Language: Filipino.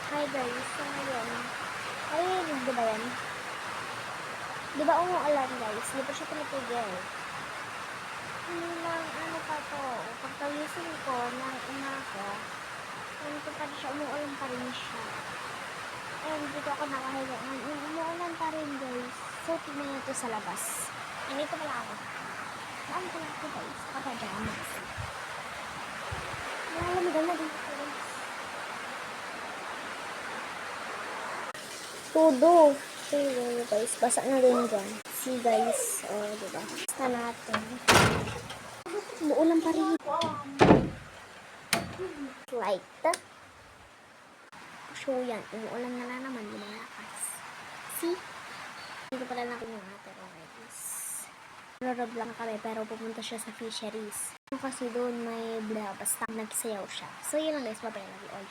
Hi guys, so ngayon, ay, di ba yan? Di ba umuulan guys? Di pa siya pinitigil. Hindi lang, ano pa to, pagkagising ko ng umaga, ano pa rin siya, umuulan pa rin siya. And dito ako nakahiga, umuulan pa rin guys. So, tignan nyo to sa labas. And ito pala ako. Saan pala ako guys? Kapajamas. Nalamigan na dito guys. Todo guys, basa na rin dyan. See guys, diba? Basta natin. Umuulan pa rin. Light. So yan, umuulan na naman, lumalakas. See? Dito pala lang yung ate ko guys. Norob lang kami, pero pupunta siya sa fisheries. Kasi doon may basta nagsayaw siya. So yun lang guys, bye-bye, love you all.